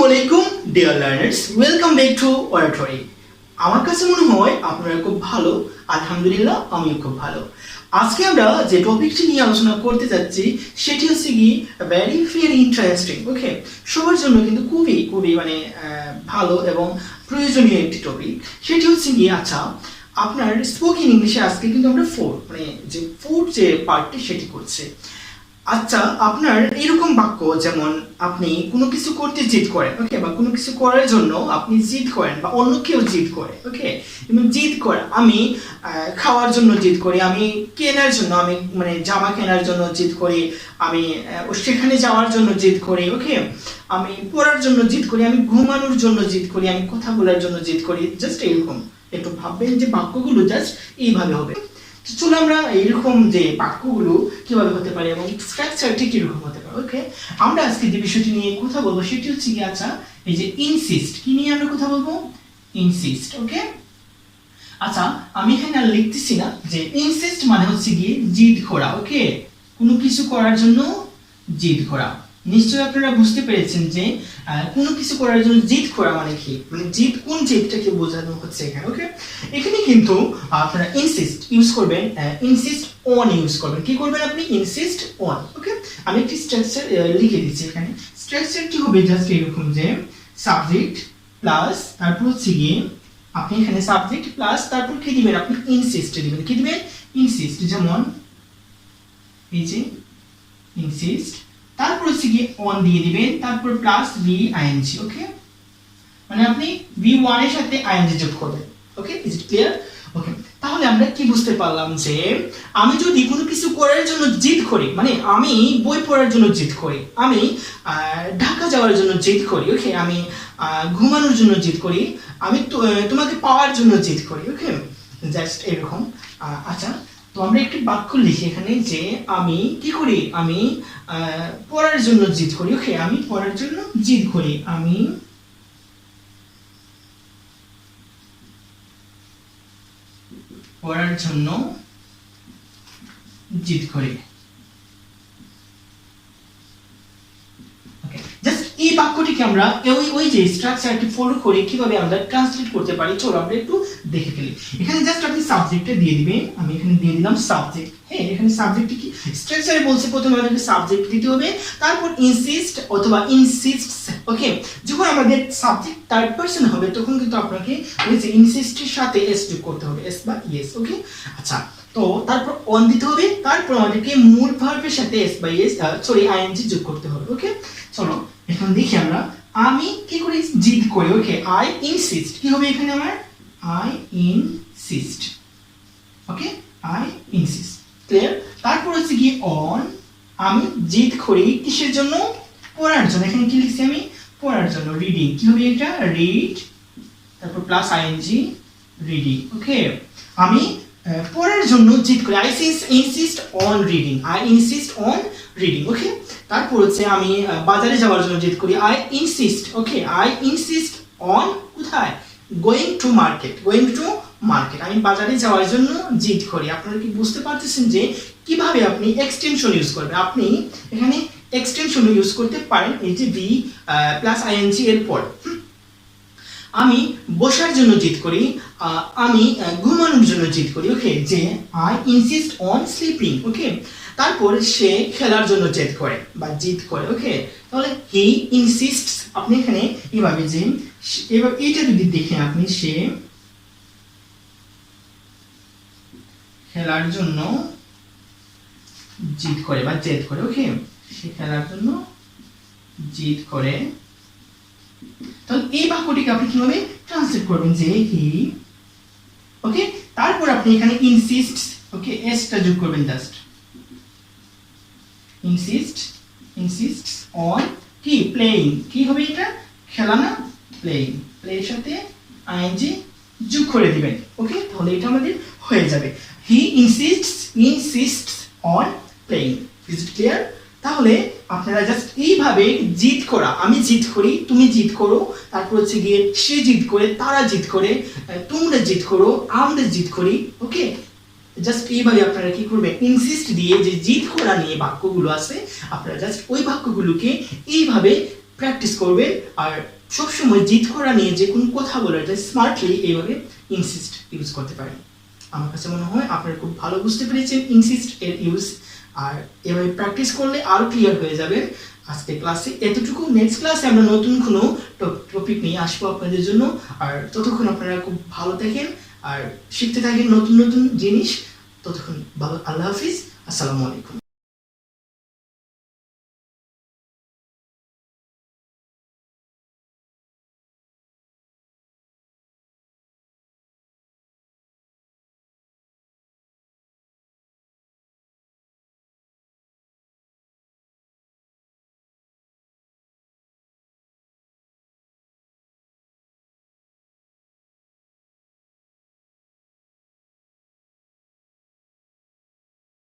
আলাইকুম dear learners, welcome back to oratory. আমার কাছে মনে হয় আপনারা খুব ভালো, আলহামদুলিল্লাহ আমিও খুব ভালো। আজকে আমরা যে টপিকটি নিয়ে আলোচনা করতে যাচ্ছি সেটি হচ্ছে কি ভেরি ইন্টারেস্টিং। ওকে, সবার জন্য কিন্তু খুবই খুবই ভালো এবং প্রয়োজনীয় একটি টপিক। সেটি হচ্ছে কি আপনার স্পোকেন ইংলিশে আজকে কিন্তু আমরা ফোর যে পার্টটি সেটি করছে। আপনার এরকম বাক্য, যেমন আপনি কোনো কিছু করতে জিদ করেন, ওকে, বা কোনো কিছু করার জন্য আপনি জিদ করেন বা অন্য কেউ জিদ করে, ওকে, এবং জিদ করে আমি খাওয়ার জন্য জিদ করি, আমি কেনার জন্য, আমি জামা কেনার জন্য জিদ করি, আমি সেখানে যাওয়ার জন্য জিদ করি, ওকে, আমি পড়ার জন্য জিদ করি, আমি ঘুমানোর জন্য জিদ করি, আমি কথা বলার জন্য জিদ করি। জাস্ট এরকম একটু ভাববেন যে বাক্যগুলো জাস্ট এইভাবে হবে। চলো আমরা এইরকম যে বাক্যগুলো কিভাবে হতে পারে এবং স্ট্রাকচারটি কিরকম হতে পারে। ওকে, আমরা আজকে যে বিষয়টি নিয়ে কথা বলবো সেটি হচ্ছে কি এই যে ইনসিস্ট। কি নিয়ে আমরা কথা বলবো? ইনসিস্ট। ওকে, আমি এখানে আর লিখতেছি না যে ইনসিস্ট মানে হচ্ছে কি জিদ করা। ওকে, কোনো কিছু করার জন্য জিদ করা। নিশ্চয়ই আপনারা বুঝতে পেরেছেন যে কোনো কিছু করার জন্য জিদ করা মানে কি, জিদ, কোন জিদটাকে বোঝানো হচ্ছে এখানে। ওকে, এখানে কিন্তু আপনারা ইনসিস্ট ইউজ করবেন, ইনসিস্ট অন ইউজ করবেন। কি করবেন আপনি? Insist on. ওকে, আমি একটি স্ট্রাকচার লিখে দিচ্ছি এখানে। স্ট্রাকচারটি হবে জাস্ট এরকম যে সাবজেক্ট প্লাস তারপর হচ্ছে গিয়ে আপনি এখানে সাবজেক্ট প্লাস তারপর কি দিবেন? আপনি ইনসিস্ট দিবেন। কি দিবেন? ইনসিস্ট। যেমন এই যে ইনসিস্ট, তারপর হচ্ছে কি অন দিয়ে দিবেন, তারপর প্লাস ভি আইএনজি। ওকে, মানে আপনি ভি1 এর সাথে আইএনজি যোগ করবেন। ওকে, ইজ ইট ক্লিয়ার? ওকে, তাহলে আমরা কি বুঝতে পারলাম যে আমি যদি কোনো কিছু করার জন্য জিদ করি, আমি বই পড়ার জন্য জিদ করি, আমি ঢাকা যাওয়ার জন্য জিদ করি, ওকে, আমি ঘুমানোর জন্য জিদ করি, আমি তোমাকে পাওয়ার জন্য জিদ করি। ওকে, জাস্ট এরকম। তো আমরা একটি বাক্য লিখি এখানে যে আমি কি করি? আমি পড়ার জন্য জিদ করি। ওকে, আমি পড়ার জন্য জিদ করি, আমি পড়ার জন্য জিদ করি। ওকে, জাস্ট এই বাক্যটিকে আমরা ওই যে স্ট্রাকচারটি ফলো করে কিভাবে আমরা ট্রান্সলেট করতে পারি চলো আমরা একটু দেখে ফেলি। এখানে জাস্ট আপনি সাবজেক্টে দিয়ে দিবেন, আমি এখানে দিয়ে দিলাম সাবজেক্ট। হ্যাঁ, এখানে সাবজেক্ট কি স্ট্রাকচারে বলছে, প্রথমে আমাদেরকে সাবজেক্ট দিতে হবে, তারপর ইনসিস্ট অথবা ইনসিস্টস। ওকে, যখন আমাদের সাবজেক্ট থার্ড পারসন হবে তখন কিন্তু আপনাকে ওই যে ইনসিস্টের সাথে এস যোগ করতে হবে, এস বা ইএস। ওকে, তো তারপর অন দিতে হবে, তারপর আমাদেরকে মূল ভার্বের সাথে এস বা ইএস আইএনজি যোগ করতে হবে। ওকে, চলো এখন দেখি আমরা আমি কি করি? জিদ করি। ওকে, আই ইনসিস্ট। কি হবে এখানে আমার? I insist. Okay, I insist. Clear? তারপর হচ্ছে কি অন, আমি জিদ করি কিসের জন্য? পড়ার জন্য। এখানে কি লিখছি আমি? পড়ার জন্য, রিডিং। কি হবে এটা? রিড, তারপর প্লাস আইএনজি, রিডিং। ওকে, আমি পড়ার জন্য জিদ করি, I insist on reading, I insist on reading. Okay, তারপর হচ্ছে আমি বাজারে যাওয়ার জন্য জিদ করি, I insist. Okay, I insist on কোথায়? Going to market, going to market. আমি বাজারে যাওয়ার জন্য জিদ করি। আপনারা কি বুঝতে পারতেছেন যে কিভাবে আপনি এক্সটেনশন ইউজ করবেন? আপনি এখানে এক্সটেনশন ইউজ করতে পারেন এই যে ভি প্লাস আইএনজি এর পর। আমি বসার জন্য জিদ করি, আমি ঘুমানোর জন্য জিদ করি। ওকে, যে আই ইনসিস্ট অন স্লিপিং। ওকে, তারপর সে খেলার জন্য জেদ করে বা জিদ করে। ওকে, তাহলে হি ইনসিস্টস, আপনি এখানে এইভাবে যে এবার এটা যদি দেখেন আপনি, সে খেলার জন্য জিদ করে বা জেদ করে। ওকে, সে খেলার জন্য জিদ করে। তাহলে এই বাক্যটিকে আপনি কিভাবে ট্রান্সলেট করবেন? যে হি, ওকে, তারপর আপনি এখানে ইনসিস্টস, ওকে, এসটা যোগ করবেন, জাস্ট ইনসিস্টস অন কি? প্লেইং। কি হবে এটা? খেলা না, প্লেইং। প্লের সাথে আইএনজি যোগ করে দিবেন। ওকে, তাহলে এটা আমাদের হয়ে যাবে, he insists on playing. Is it clear? তাহলে আপনারা জাস্ট এইভাবে জিদ করা, আমি জিদ করি, তুমি জিদ করো, তারপর হচ্ছে গিয়ে সে জিদ করে, তারা জিদ করে, তোমরা জিদ করো, আমরা জিদ করি। ওকে, জাস্ট এইভাবে আপনারা কি করবেন? ইনসিস্ট দিয়ে যে জিদ করা নিয়ে বাক্যগুলো আছে আপনারা জাস্ট ওই বাক্যগুলোকে এইভাবে প্র্যাকটিস করবেন আর সবসময় জিত করা নিয়ে যে কোনো কথা বলার স্মার্টলি এইভাবে ইনসিস্ট ইউজ করতে পারেন। আমার কাছে মনে হয় আপনারা খুব ভালো বুঝতে পেরেছেন ইনসিস্ট এর ইউজ, আর এভাবে প্র্যাকটিস করলে আরও ক্লিয়ার হয়ে যাবেন। আজকে ক্লাসে এতটুকু, নেক্সট ক্লাসে আমরা নতুন কোনো টপিক নিয়ে আসবো আপনাদের জন্য। আর ততক্ষণ আপনারা খুব ভালো থাকেন আর শিখতে থাকেন নতুন নতুন জিনিস। ততক্ষণ ভালো, আল্লাহ হাফিজ, আসসালামু আলাইকুম।